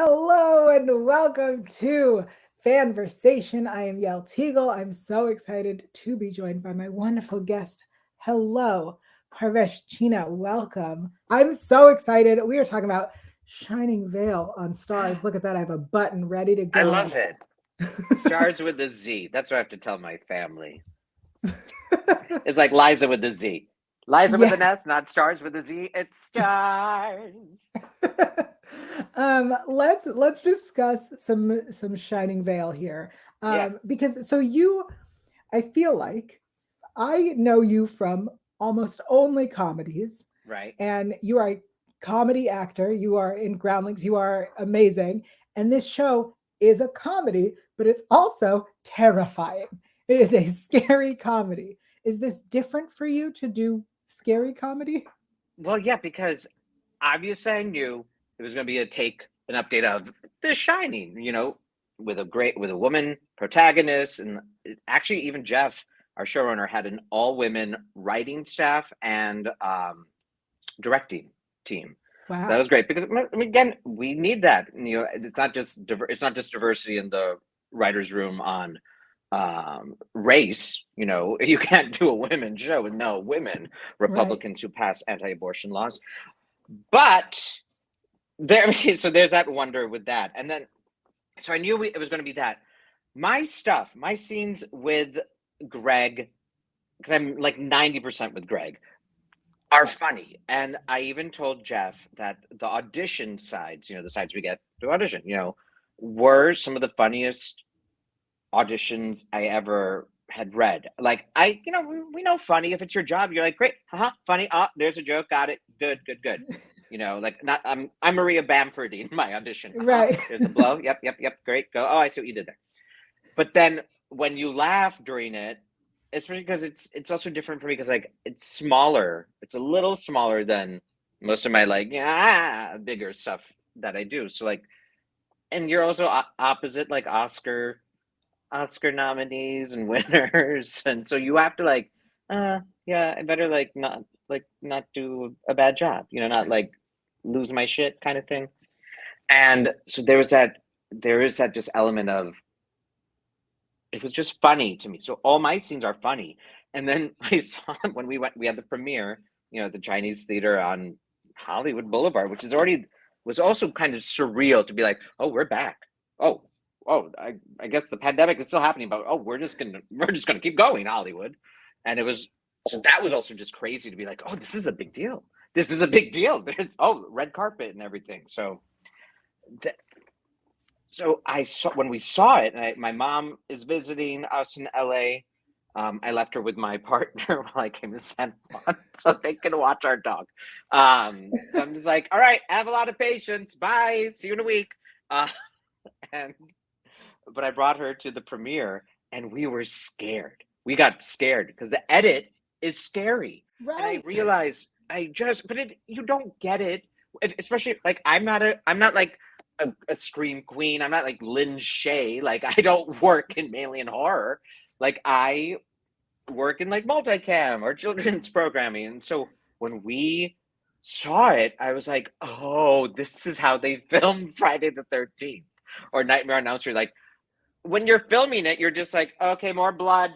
Hello and welcome to FANVERSATION. I am Yael Tygiel. I'm so excited to be joined by my wonderful guest. Hello, Parvesh Cheena. Welcome. I'm so excited. We are talking about Shining Vale on Stars. Look at that. I have a button ready to I go. love it. Stars with a Z. That's what I have to tell my family. It's like Liza with a Z. Liza with an Yes. S, not stars with a Z. It's stars. Let's discuss some Shining Vale here. Yeah, Because so you I feel like I know you from almost only comedies, right. and you are a comedy actor. You are in Groundlings. You are amazing. And this show is a comedy, but it's also terrifying. It is a scary comedy. Is this different for you to do scary comedy? Well, yeah, because obviously I knew it was going to be an update of The Shining. With a woman protagonist, and actually even Jeff, our showrunner, had an all-women writing staff and directing team. So that Wow. was great because I mean, again, we need that. It's not just diversity in the writers' room on race. You can't do a women's show with no women Right. Republicans who pass anti-abortion laws. But there, I mean, so there's that wonder with that, and then so I knew it was going to be that. My scenes with Greg, because I'm like 90% with Greg, are funny. And I even told Jeff that the audition sides, the sides we get to audition, were some of the funniest auditions I ever had read. Like we know funny. If it's your job, you're like, great, funny. There's a joke, got it. Good, good, good. Like not I'm Maria Bamford in my audition. Right. There's a blow. Yep, yep, yep. Great. Go. Oh, I see what you did there. But then when you laugh during it, especially because it's also different for me because like it's smaller. It's a little smaller than most of my like bigger stuff that I do. So like, and you're also opposite like Oscar nominees and winners, and so you have to like, yeah, I better not do a bad job, not like lose my shit kind of thing. And so there is that just element of it was just funny to me. So all my scenes are funny. And then I saw when we had the premiere, at the Chinese theater on Hollywood Boulevard, which is already was also kind of surreal to be like, oh, we're back. Oh, I guess the pandemic is still happening, but we're just gonna keep going, Hollywood. And it was so that was also just crazy to be like, oh, this is a big deal. This is a big deal. There's red carpet and everything. So I saw when we saw it, and my mom is visiting us in LA. I left her with my partner while I came to San Juan so they can watch our dog. So I'm just like, all right, have a lot of patience. Bye. See you in a week. Uh, and but I brought her to the premiere, and we were scared. We got scared because the edit is scary, and I Right. realized you don't get it, especially like I'm not like a scream queen. I'm not like Lynn Shay. Like I don't work in mainly in horror. Like I work in like multicam or children's programming. And so when we saw it, I was like, oh, this is how they filmed Friday the 13th or Nightmare on Elm Street. Like when you're filming it, you're just like, okay, more blood.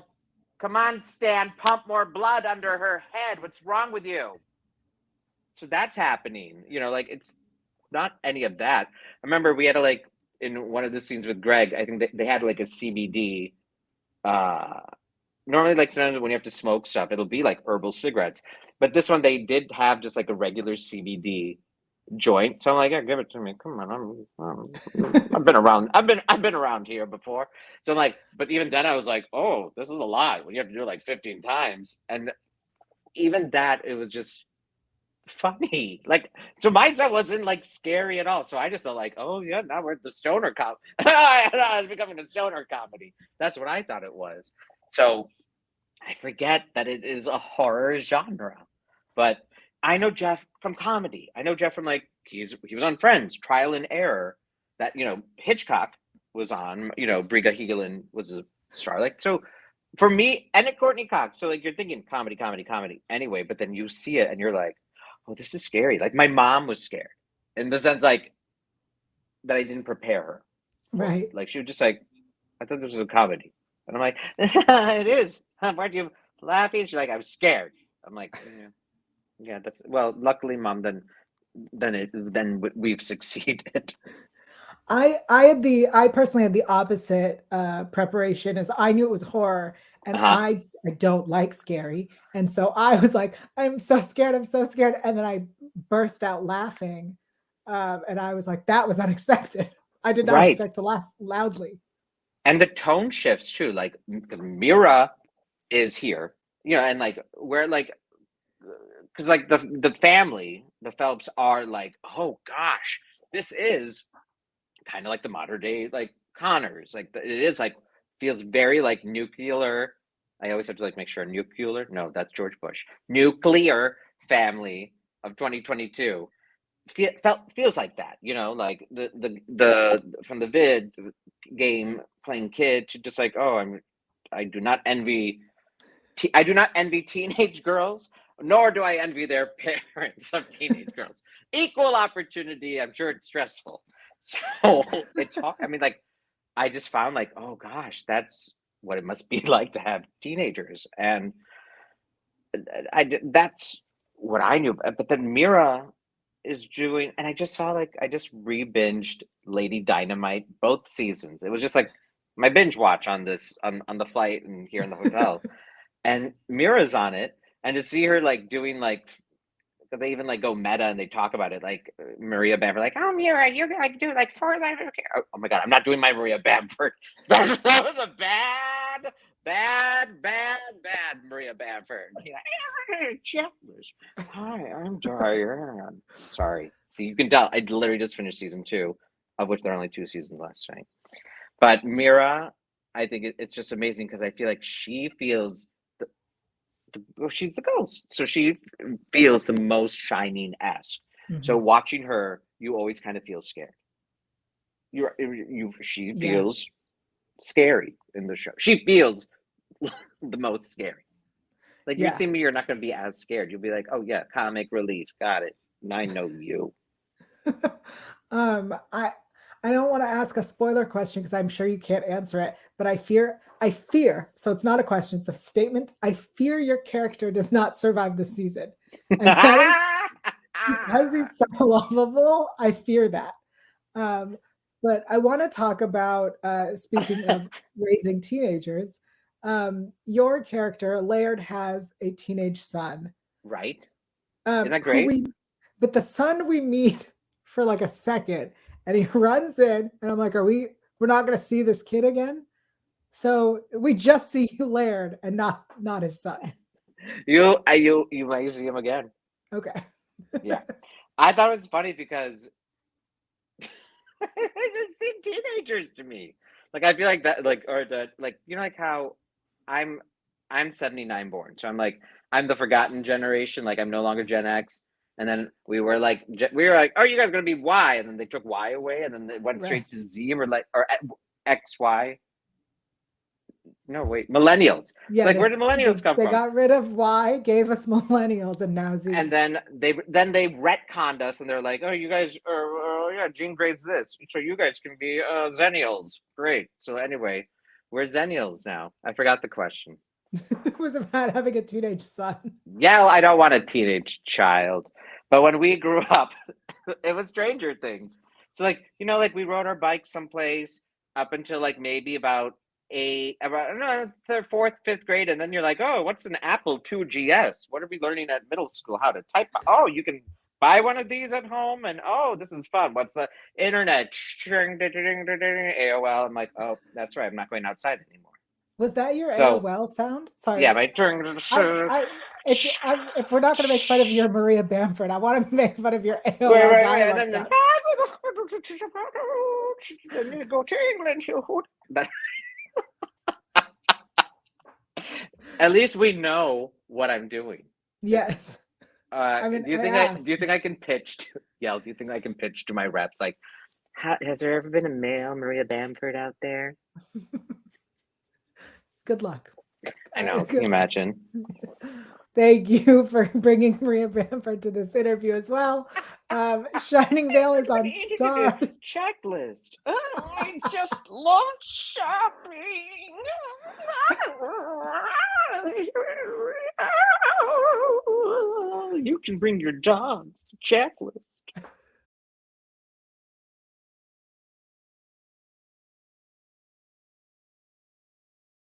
Come on, Stan, pump more blood under her head. What's wrong with you? So that's happening. Like it's not any of that. I remember we had to like in one of the scenes with Greg, I think they had like a CBD. Uh, Normally, like sometimes when you have to smoke stuff, it'll be like herbal cigarettes. But this one, they did have just like a regular CBD joint. So I'm like, yeah, give it to me. Come on, I've been around. I've been around here before. So I'm like, but even then, I was like, oh, this is a lot when you have to do it like 15 times. And even that, it was just funny. Like, so my stuff wasn't like scary at all. So I just felt like, oh yeah, now we're at the stoner comedy. It's becoming a stoner comedy. That's what I thought it was. So I forget that it is a horror genre. But I know Jeff from comedy. I know Jeff from like he was on Friends, Trial and Error, that Hitchcock was on. Briga Hegelin was a star. Like so, for me and Courtney Cox. So like you're thinking comedy, comedy, comedy. Anyway, but then you see it and you're like, oh, this is scary. Like my mom was scared in the sense like that I didn't prepare her for. Right. Like she was just like, I thought this was a comedy, and I'm like, it is. Why aren't you laughing? She's like, I'm scared. I'm like, yeah, yeah. That's well. Luckily, mom, then we've succeeded. I personally had the opposite preparation as I knew it was horror and Uh-huh. I don't like scary. And so I was like, I'm so scared, I'm so scared. And then I burst out laughing. And I was like, that was unexpected. I did not Right. expect to laugh loudly. And the tone shifts too, like because Mira is here, and like we're like, because like the family, the Phelps are like, oh gosh, this is kind of like the modern day like Connors, like it is like feels very like nuclear. I always have to like make sure nuclear. No, that's George Bush. Nuclear family of 2022 feels like that, like the from the vid game playing kid to just like, oh, I do not envy I do not envy teenage girls, nor do I envy their parents of teenage girls. Equal opportunity, I'm sure it's stressful. So it's hard. I mean, like, I just found like, oh gosh, that's what it must be like to have teenagers, and that's what I knew. But then Mira is doing, and I just saw like I just re-binged Lady Dynamite both seasons. It was just like my binge watch on this on the flight and here in the hotel, and Mira's on it, and to see her like doing like they even like go meta and they talk about it like Maria Bamford, like, oh Mira, you're gonna like do like four letter. Oh my god, I'm not doing my Maria Bamford. That was a bad Maria Bamford. Like, checklist. Hi, I'm Diane. Sorry. See, you can tell I literally just finished season 2, of which there are only 2 seasons last night. But Mira, I think it's just amazing because I feel like she feels well, she's the ghost, so she feels the most Shining-esque. So Mhm. watching her, you always kind of feel scared. She Yeah. feels scary in the show. She feels the most scary. Like you Yeah. see me, you're not going to be as scared. You'll be like, oh yeah, comic relief, got it. And I know you. um, I I don't want to ask a spoiler question because I'm sure you can't answer it, but I fear, so it's not a question, it's a statement. I fear your character does not survive the season. And that is because he's so lovable. I fear that. Um, but I want to talk about speaking of raising teenagers. Your character, Laird, has a teenage son. Right? Isn't that Who great? we but the son we meet for like a second and he runs in and I'm like, we're not gonna see this kid again? So we just see Laird and not his son. You might see him again. Okay. Yeah, I thought it was funny because it seemed teenagers to me. Like I feel like that, like or the like like how I'm I'm 79 born, so I'm like I'm the forgotten generation. Like I'm no longer Gen X, and then we were like, oh, you guys are gonna be Y, and then they took Y away, and then they went Right. straight to Z, or like or X Y. No, wait, millennials. Yeah, Like where did millennials come they from? got rid of Y, gave us millennials, and now And Z's. then they retconned us, and they're like, "Oh, you guys are, yeah, Gene grades this, so you guys can be Zennials." Great. So anyway, we're Zennials now. I forgot the question. It was about having a teenage son. Yeah, I don't want a teenage child, but when we grew up, it was Stranger Things. So like like we rode our bikes someplace up until like maybe about no, third, fourth, fifth grade, and then you're like, oh, what's an Apple II GS? What are we learning at middle school? How to type? Oh, you can buy one of these at home, and oh, this is fun. What's the internet? AOL. I'm like, oh, that's right. I'm not going outside anymore. Was that your So AOL sound? Sorry. yeah, my turn. I if we're not going to make fun of your Maria Bamford, I want to make fun of your Wait, AOL wait, wait, and dial-up then sound. then you go to England. At least we know what I'm doing. Yes. I mean, Do you I think do you asked. think I can pitch to Yell? Do you think I can pitch to my reps like, has there ever been a male Maria Bamford out there? Good luck. I know. Can you Good luck. imagine? Thank you for bringing Maria Bamford to this interview as well. Shining Vale is on Stars. Checklist. I just love shopping. You can bring your dogs to checklist.